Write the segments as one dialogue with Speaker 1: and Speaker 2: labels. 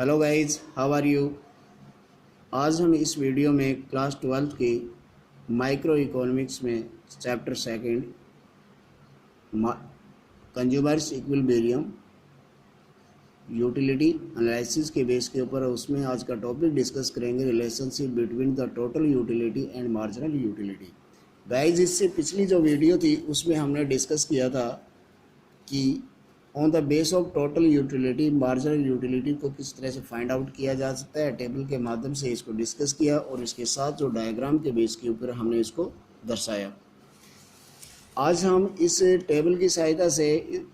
Speaker 1: Hello guys, how are you. आज हम इस वीडियो में क्लास 12th की माइक्रो इकोनॉमिक्स में chapter second consumers equilibrium utility analysis के बेस के ऊपर उसमें आज का टॉपिक डिस्कस करेंगे, relationship between the total utility and marginal utility. Guys, इससे पिछली जो वीडियो थी उसमें हमने डिस्कस किया था कि on the base of total utility marginal utility को किस तरह से फाइंड आउट किया जा सकता है। टेबल के माध्यम से इसको डिस्कस किया और इसके साथ जो डायग्राम के बेस के ऊपर हमने इसको दर्शाया। आज हम इस टेबल की सहायता से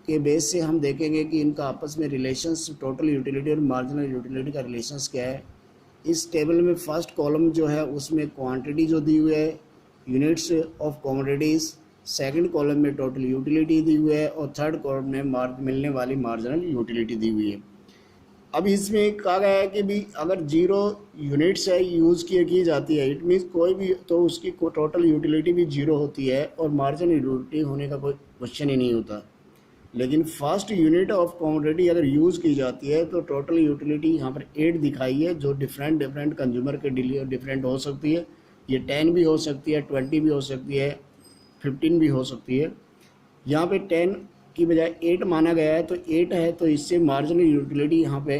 Speaker 1: के बेस से हम देखेंगे कि इनका आपस में रिलेशंस, टोटल यूटिलिटी और मार्जिनल यूटिलिटी का रिलेशंस क्या है। इस टेबल में फर्स्ट कॉलम जो है उसमें क्वांटिटी जो दी हुई है, units of commodities, second column में टोटल यूटिलिटी दी हुई है और थर्ड कॉलम में मिलने वाली मार्जिनल यूटिलिटी दी हुई है। अब इसमें कहा गया है कि भी अगर 0 यूनिट्स है यूज़ की जाती है, इट मीन्स कोई भी तो उसकी टोटल यूटिलिटी भी 0 होती है और मार्जिनल यूटिलिटी होने का कोई क्वेश्चन ही नहीं होता। लेकिन फर्स्ट यूनिट ऑफ कमोडिटी अगर यूज़ की जाती है तो टोटल यूटिलिटी यहाँ पर 8 दिखाई है, जो डिफरेंट कंज्यूमर के लिए डिफरेंट हो सकती है। ये 10 भी हो सकती है, 20 भी हो सकती है, 15 भी हो सकती है। यहाँ पे 10 की बजाय 8 माना गया है, तो 8 है तो इससे मार्जिनल यूटिलिटी यहाँ पे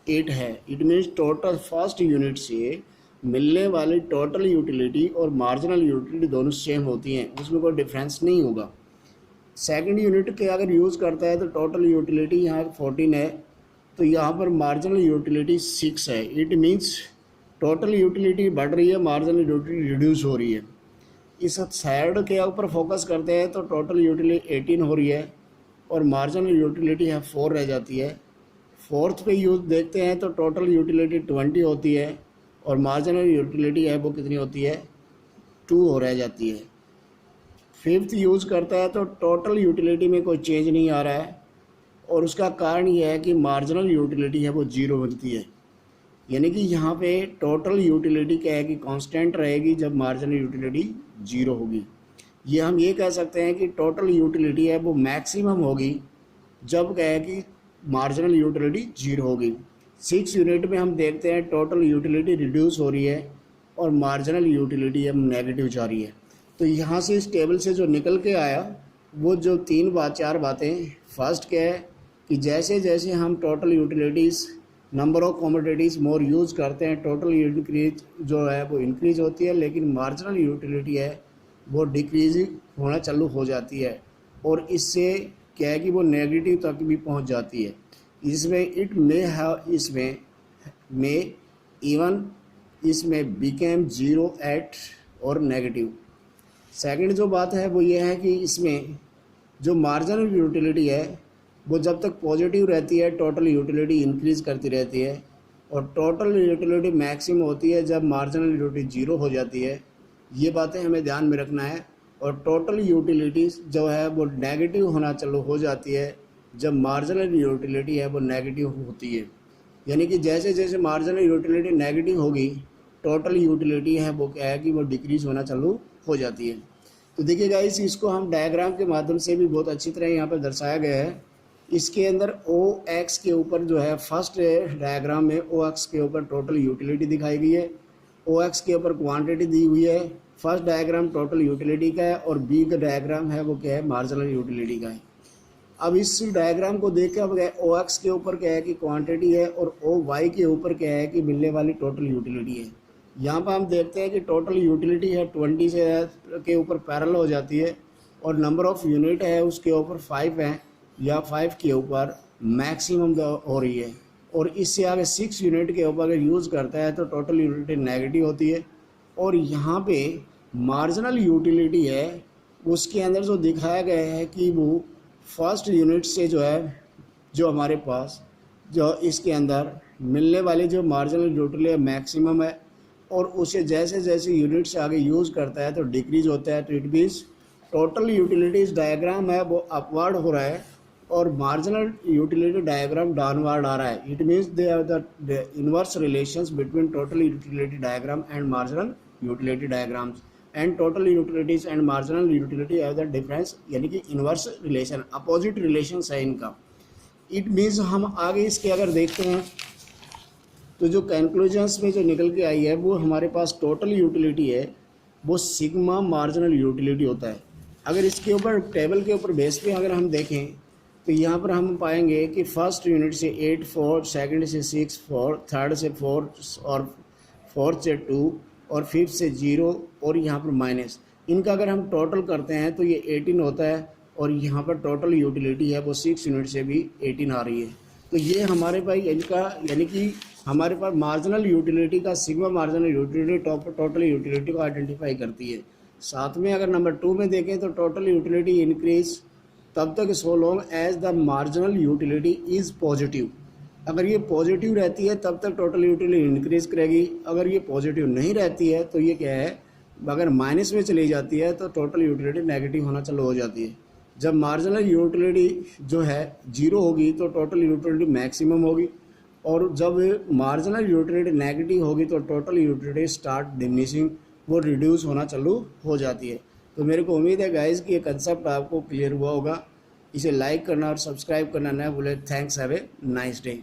Speaker 1: 8 है। It means total first unit से मिलने वाली टोटल यूटिलिटी और मार्जिनल यूटिलिटी दोनों सेम होती हैं, उसमें कोई डिफरेंस नहीं होगा। सेकंड यूनिट के अगर यूज़ करता है तो टोटल यूटिलिटी यहाँ 14 है, तो यहाँ पर मार्जिनल यूटिलिटी 6 है। इट मीन्स टोटल यूटिलिटी बढ़ रही है, मार्जिनल यूटिलिटी रिड्यूस हो रही है। इस थर्ड के ऊपर फोकस करते हैं तो टोटल यूटिलिटी 18 हो रही है और मार्जिनल यूटिलिटी है 4 रह जाती है। फोर्थ पे यूज देखते हैं तो टोटल यूटिलिटी 20 होती है और मार्जिनल यूटिलिटी है वो कितनी होती है, 2 हो रह जाती है। फिफ्थ यूज़ करता है तो टोटल यूटिलिटी में कोई चेंज नहीं आ रहा है और उसका कारण यह है कि मार्जिनल यूटिलिटी है वो 0 बनती है। यानी कि यहाँ पे टोटल यूटिलिटी क्या है कि कांस्टेंट रहेगी जब मार्जिनल यूटिलिटी 0 होगी। ये हम ये कह सकते हैं कि टोटल यूटिलिटी है वो मैक्सिमम होगी जब क्या है कि मार्जिनल यूटिलिटी 0 होगी। 6 यूनिट में हम देखते हैं टोटल यूटिलिटी रिड्यूस हो रही है और मार्जिनल यूटिलिटी अब नेगेटिव जा रही है। तो यहाँ से इस टेबल से जो निकल के आया वो जो 4 बातें, फर्स्ट क्या है कि जैसे जैसे हम total utilities, number of commodities more use करते हैं, टोटल इंक्रीज जो है वो इंक्रीज होती है, लेकिन मार्जिनल यूटिलिटी है वो डिक्रीज होना चालू हो जाती है और इससे क्या है कि वो नेगेटिव तक भी पहुंच जाती है। इसमें इट मे हैव, इसमें मे इवन इसमें बिकेम 0 एट और नेगेटिव। सेकंड जो बात है वो ये है कि इसमें जो मार्जिनल यूटिलिटी है वो जब तक पॉजिटिव रहती है टोटल यूटिलिटी इंक्रीज करती रहती है और टोटल यूटिलिटी मैक्सिमम होती है जब मार्जिनल यूटिलिटी 0 हो जाती है। ये बातें हमें ध्यान में रखना है। और टोटल यूटिलिटी जो है वो नेगेटिव होना चालू हो जाती है जब मार्जिनल यूटिलिटी है वो नेगेटिव होती है। यानी कि जैसे जैसे मार्जिनल यूटिलिटी नेगेटिव होगी टोटल यूटिलिटी है वो क्या है कि वो डिक्रीज होना चालू हो जाती है। तो देखिए गाइस, इसको हम डायग्राम के माध्यम से भी बहुत अच्छी तरह यहाँ पर दर्शाया गया है। इसके अंदर OX के ऊपर जो है फर्स्ट डायग्राम में OX के ऊपर टोटल यूटिलिटी दिखाई गई है, OX के ऊपर क्वांटिटी दी हुई है। फर्स्ट डायग्राम टोटल यूटिलिटी का है और बी का डायग्राम है वो क्या है, मार्जिनल यूटिलिटी का है। अब इस डायग्राम को देख के अब OX के ऊपर क्या है कि क्वांटिटी है और OY के ऊपर क्या है कि मिलने वाली टोटल यूटिलिटी है। यहाँ पर हम देखते हैं कि टोटल यूटिलिटी है 20 से के ऊपर पैरेलल हो जाती है और नंबर ऑफ़ यूनिट है उसके ऊपर 5 है या 5 के ऊपर मैक्सिमम हो रही है। और इससे आगे 6 यूनिट के ऊपर अगर यूज़ करता है तो टोटल यूटिलिटी नेगेटिव होती है। और यहाँ पे मार्जिनल यूटिलिटी है उसके अंदर जो दिखाया गया है कि वो फर्स्ट यूनिट से जो है जो हमारे पास जो इसके अंदर मिलने वाली जो मार्जिनल यूटिलिटी मैक्सिमम है और उसे जैसे जैसे यूनिट से आगे यूज़ करता है तो डिक्रीज होता है। तो it means total utilities diagram है वो अपवर्ड हो रहा है और मार्जिनल यूटिलिटी डायग्राम डाउनवर्ड आ रहा है। It means they are the inverse relations between total utility diagram and marginal utility diagrams and total utilities and marginal utility have the difference, यानी कि इनवर्स रिलेशन, अपोजिट रिलेशंस है इनका। It means हम आगे इसके अगर देखते हैं तो जो कंक्लूजन्स में जो निकल के आई है वो हमारे पास टोटल यूटिलिटी है वो सिग्मा मार्जिनल यूटिलिटी होता है। अगर इसके ऊपर टेबल के ऊपर बेस पे अगर हम देखें तो यहाँ पर हम पाएंगे कि फर्स्ट यूनिट से 8 4, सेकंड से 6 4, थर्ड से 4 और फोर्थ से 2 और फिफ्थ से 0 और यहाँ पर माइनस, इनका अगर हम टोटल करते हैं तो ये 18 होता है और यहाँ पर टोटल यूटिलिटी है वो 6 यूनिट से भी 18 आ रही है। तो ये हमारे भाई इनका यानी कि हमारे पास मार्जिनल यूटिलिटी का sigma marginal utility total utility को आइडेंटिफाई करती है। साथ में अगर नंबर 2 में देखें तो टोटल यूटिलिटी इंक्रीज तब तक so long as the marginal utility is positive. अगर ये पॉजिटिव रहती है तब तक टोटल यूटिलिटी इंक्रीज करेगी। अगर ये पॉजिटिव नहीं रहती है तो ये क्या है, अगर माइनस में चली जाती है तो टोटल यूटिलिटी नेगेटिव होना चालू हो जाती है। जब मार्जिनल यूटिलिटी जो है 0 होगी तो टोटल यूटिलिटी मैक्सिमम होगी और जब मार्जिनल यूटिलिटी नेगेटिव होगी तो टोटल यूटिलिटी स्टार्ट डिमिनिशिंग, वो रिड्यूस होना चालू हो जाती है। तो मेरे को उम्मीद है गाइस कि ये कंसेप्ट आपको क्लियर हुआ होगा। इसे लाइक करना और सब्सक्राइब करना ना भूलें। Thanks, have a nice day.